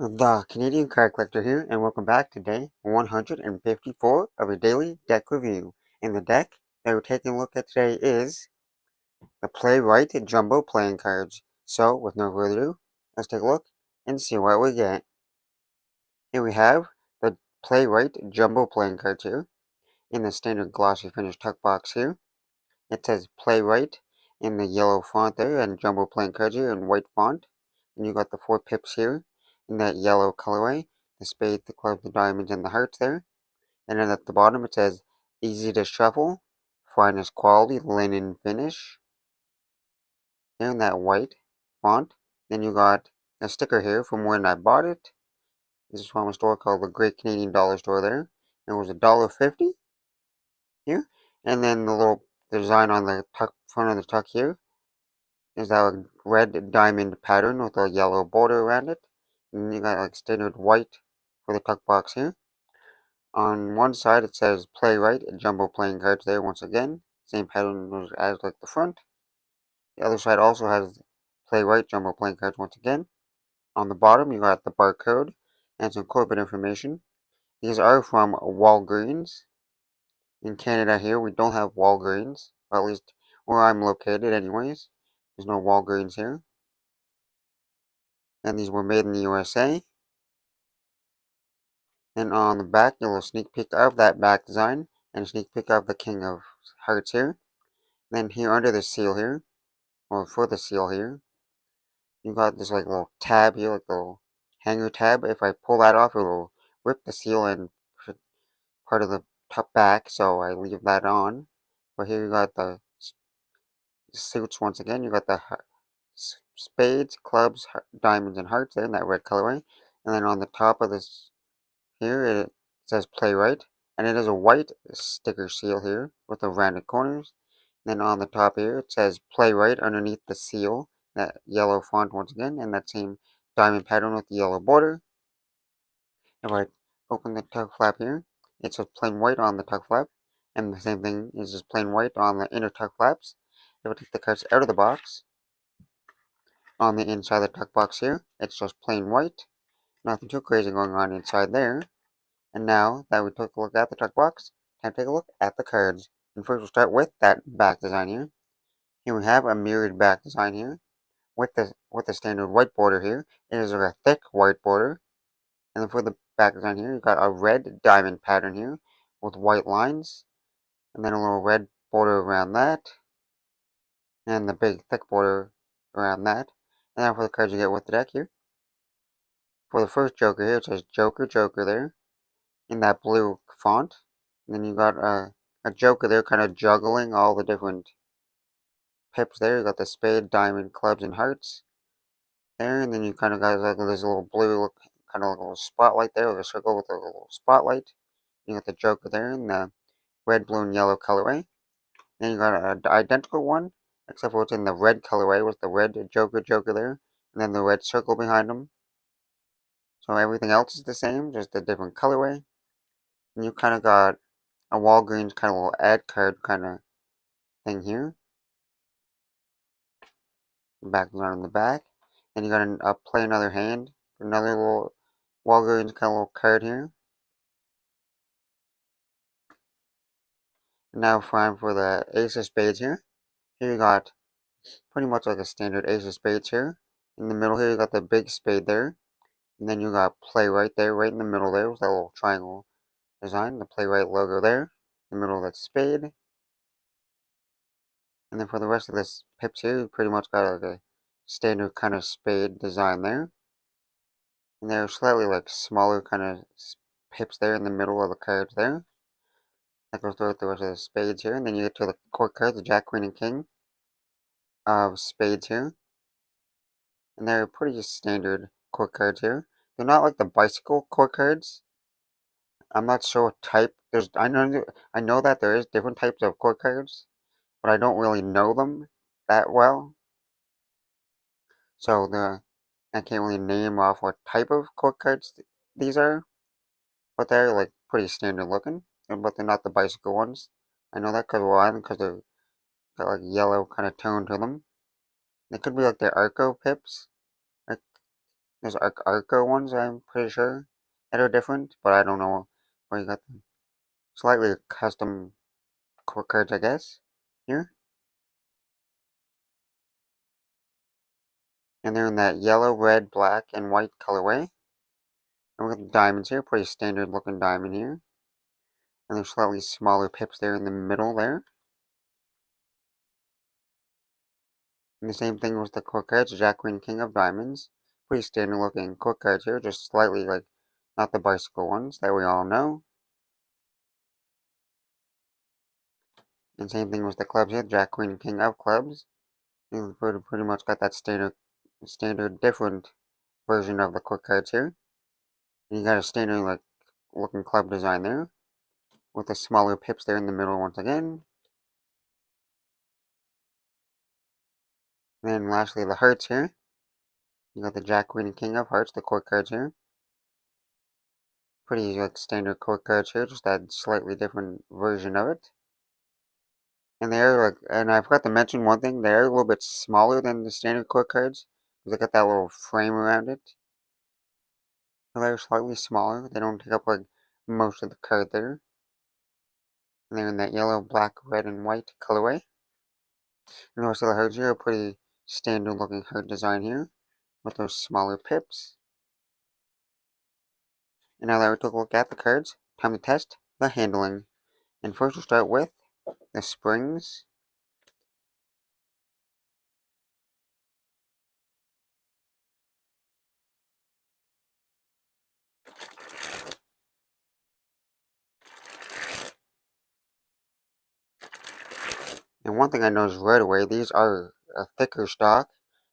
The Canadian Card Collector here, and welcome back to day 154 of a daily deck review. In the deck that we're taking a look at today is the Playwright Jumbo Playing Cards. So, with no further ado, let's take a look and see what we get. Here we have the Playwright Jumbo Playing Cards here, in the standard glossy finish tuck box here. It says Playwright in the yellow font there, and Jumbo Playing Cards here in white font. And you got the 4 pips here in that yellow colorway, the spade, the club, the diamonds, and the hearts there. And then at the bottom it says easy to shuffle, finest quality linen finish. There in that white font. Then you got a sticker here from when I bought it. This is from a store called the Great Canadian Dollar Store there. It was $1.50 here. And then the little design on the tuck, front of the tuck here is that red diamond pattern with a yellow border around it. And you got like standard white for the tuck box here. On one side it says Playwright Jumbo Playing Cards there once again. Same pattern as like the front. The other side also has Playwright Jumbo Playing Cards once again. On the bottom you got the barcode and some corporate information. These are from Walgreens. In Canada here we don't have Walgreens, or at least where I'm located anyways. There's no Walgreens here. And these were made in the USA. And on the back, a little sneak peek of that back design, and a sneak peek of the King of Hearts here. Then here under the seal here, or for the seal here, you got this like little tab here, like the little hanger tab. If I pull that off, it will rip the seal and part of the top back, so I leave that on. But here you got the suits once again. You got the spades, clubs, diamonds, and hearts there in that red colorway. And then on the top of this here it says Playwright, and it is a white sticker seal here with the rounded corners. Then on the top here it says Playwright underneath the seal, that yellow font once again, and that same diamond pattern with the yellow border. If I open the tuck flap here, it says plain white on the tuck flap, and the same thing is just plain white on the inner tuck flaps. If I take the cards out of the box, on the inside of the tuck box here, it's just plain white. Nothing too crazy going on inside there. And now that we took a look at the tuck box, time to take a look at the cards. And first we'll start with that back design here. Here we have a mirrored back design here with the standard white border here. It is a thick white border. And then for the back design here, you've got a red diamond pattern here with white lines. And then a little red border around that. And the big thick border around that. And then for the cards you get with the deck here. For the first Joker here, it says Joker, Joker there in that blue font. And then you got a Joker there kind of juggling all the different pips there. You got the spade, diamond, clubs, and hearts there. And then you kind of got like this little blue kind of like a little spotlight there, like a circle with a little spotlight. You got the Joker there in the red, blue, and yellow colorway. Then you got an identical one, except for it's in the red colorway with the red Joker, Joker there. And then the red circle behind him. So everything else is the same, just a different colorway. And you kind of got a Walgreens kind of little ad card kind of thing here. The back is on the back. And you got a play another hand. Another little Walgreens kind of little card here. And now time for the Ace of Spades here. Here you got pretty much like a standard Ace of Spades here. In the middle here you got the big spade there. And then you got play right there, right in the middle there with that little triangle design. The Playwright logo there. In the middle of that spade. And then for the rest of this pips here, you pretty much got like a standard kind of spade design there. And they're slightly like smaller kind of pips there in the middle of the cards there. That goes throughout the rest of the spades here. And then you get to the court cards, the Jack, Queen, and King of spades here. And they're pretty standard court cards here. They're not like the bicycle court cards. I'm not sure what type. I know that there is different types of court cards, but I don't really know them that well. So I can't really name off what type of court cards these are, but they're like pretty standard looking. But they're not the bicycle ones. I know that because they're got like yellow kind of tone to them. They could be like the Arco pips. There's Arco ones, I'm pretty sure, that are different, but I don't know where you got them. Slightly custom core cards, I guess, here. And they're in that yellow, red, black, and white colorway. And we got the diamonds here, pretty standard looking diamond here. And there's slightly smaller pips there in the middle there. And the same thing with the core cards, Jack Queen King of Diamonds. Pretty standard looking core cards here, just slightly like not the bicycle ones that we all know. And same thing with the clubs here, Jack Queen King of Clubs. You pretty much got that standard different version of the core cards here. And you got a standard like looking club design there, with the smaller pips there in the middle once again. And then lastly the hearts here. You got the Jack, Queen, and King of Hearts, the core cards here. Pretty like standard core cards here, just that slightly different version of it. And they're like, and I forgot to mention one thing, they're a little bit smaller than the standard core cards. Because they got that little frame around it. So they're slightly smaller. They don't take up like most of the card there. And they're in that yellow, black, red, and white colorway. And most of the hearts here are pretty standard looking heart design here, with those smaller pips. And now that we took a look at the cards, time to test the handling. And first we'll start with the springs. And one thing I noticed right away, these are a thicker stock,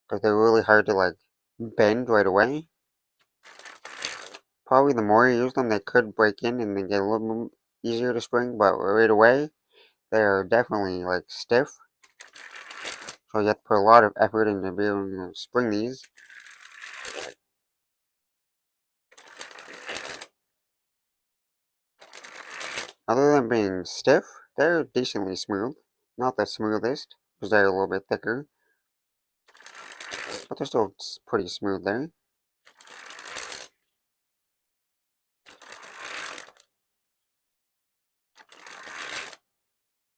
because they're really hard to like bend right away. Probably the more you use them, they could break in and they get a little easier to spring, but right away, they're definitely like stiff. So you have to put a lot of effort into being able to spring these. Other than being stiff, they're decently smooth. Not the smoothest, because they're a little bit thicker. But they're still pretty smooth there.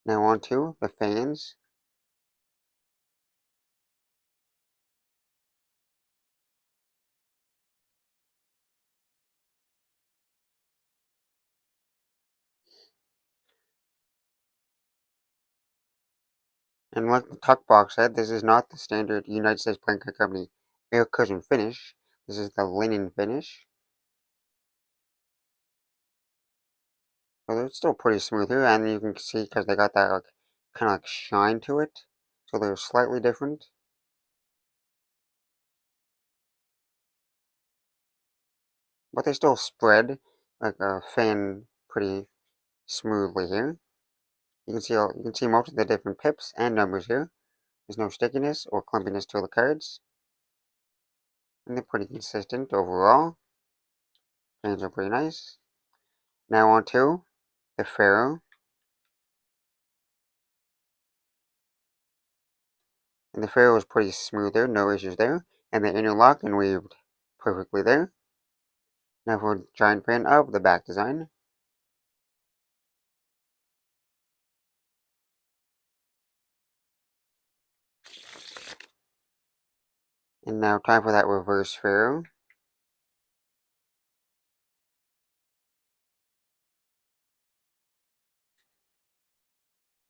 Now on to the fans. And like the tuck box said, this is not the standard United States Playing Card Company air cushion finish. This is the linen finish. So they're still pretty smooth here, and you can see because they got that like kind of like shine to it. So they're slightly different. But they still spread like a fan pretty smoothly here. You can see most of the different pips and numbers here. There's no stickiness or clumpiness to the cards. And they're pretty consistent overall. Fans are pretty nice. Now on to the Pharaoh. And the Pharaoh was pretty smooth there, no issues there. And they interlocked and weaved perfectly there. Now for a giant fan of the back design. And now time for that reverse Pharaoh.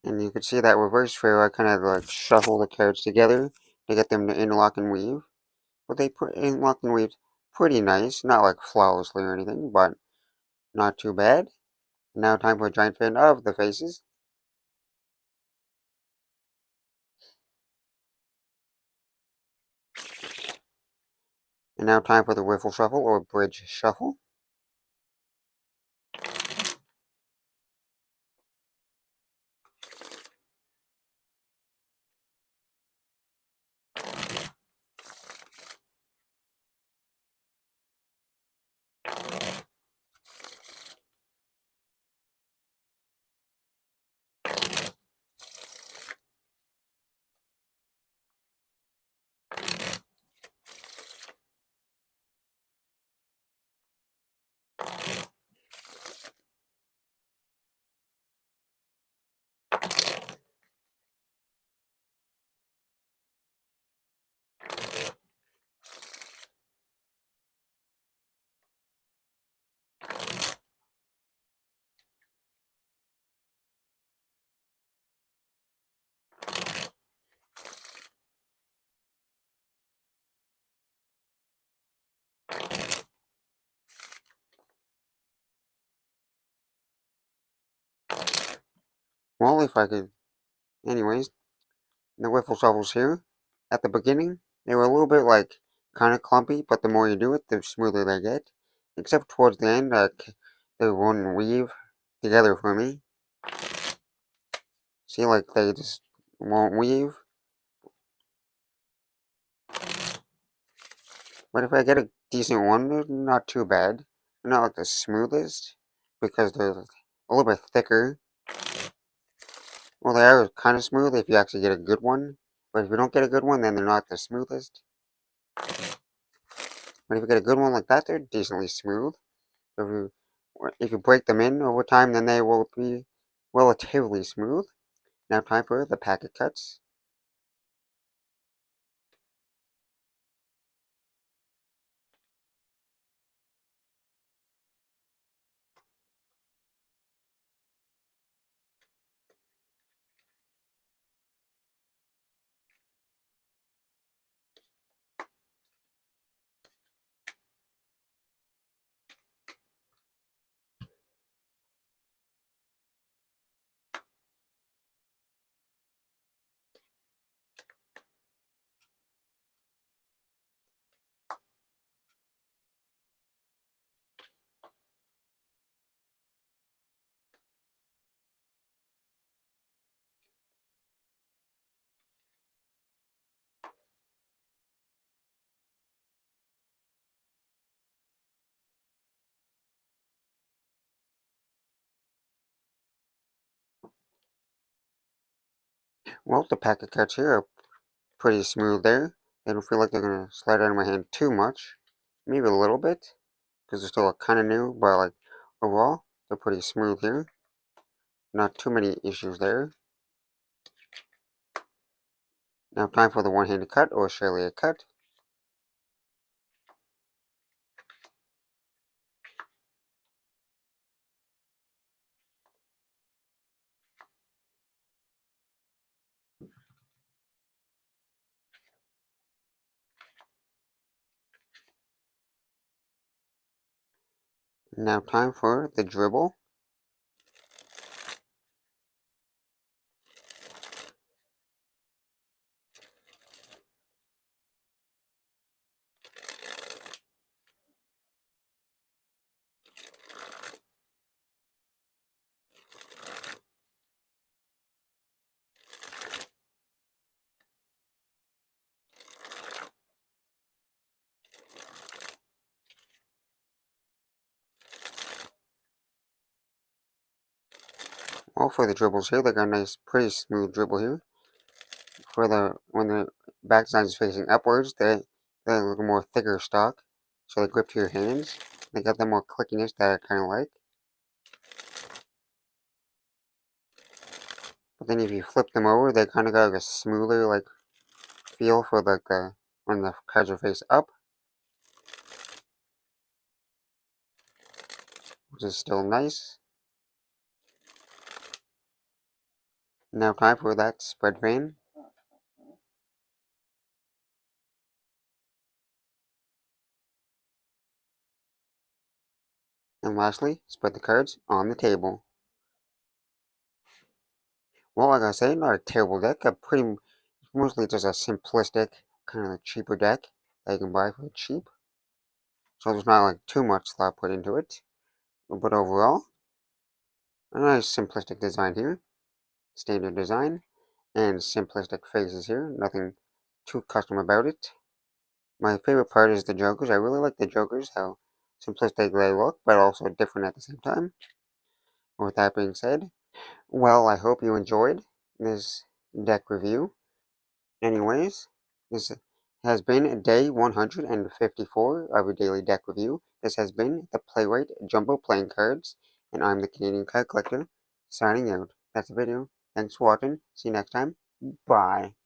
And you can see that reverse Pharaoh, I kind of like shuffle the cards together to get them to interlock and weave. But they put interlock and weave pretty nice, not like flawlessly or anything, but not too bad. Now time for a giant fan of the faces. And now time for the riffle shuffle or bridge shuffle. Well, if I could... Anyways, the wiffle shovels here, at the beginning, they were a little bit, like, kind of clumpy, but the more you do it, the smoother they get. Except towards the end, they wouldn't weave together for me. See, like, they just won't weave. But if I get a decent one, they're not too bad. They're not like the smoothest, because they're a little bit thicker. Well, they are kind of smooth if you actually get a good one. But if you don't get a good one, then they're not the smoothest. But if you get a good one like that, they're decently smooth. If you break them in over time, then they will be relatively smooth. Now time for the packet cuts. Well, the packet cuts here are pretty smooth there. They don't feel like they're going to slide out of my hand too much. Maybe a little bit, because they're still kind of new, but like overall, they're pretty smooth here. Not too many issues there. Now time for the one-handed cut or Australia cut. Now time for the dribble. Well, for the dribbles here, they got a nice, pretty smooth dribble here. For when the backside is facing upwards, they look more thicker stock, so they grip to your hands. They got the more clickiness that I kind of like. But then if you flip them over, they kind of got like a smoother like feel for like the when the cards are face up, which is still nice. Now time for that spread fan. And lastly, spread the cards on the table. Well, like I say, not a terrible deck. Mostly just a simplistic, kind of cheaper deck that you can buy for cheap. So there's not like too much thought put into it. But overall, a nice simplistic design here. Standard design and simplistic faces here. Nothing too custom about it. My favorite part is the jokers. I really like the jokers, how simplistic they look, but also different at the same time. With that being said, well, I hope you enjoyed this deck review. Anyways, this has been day 154 of a daily deck review. This has been the Playwright Jumbo Playing Cards, and I'm the Canadian Card Collector, signing out. That's the video. Thanks for watching. See you next time. Bye.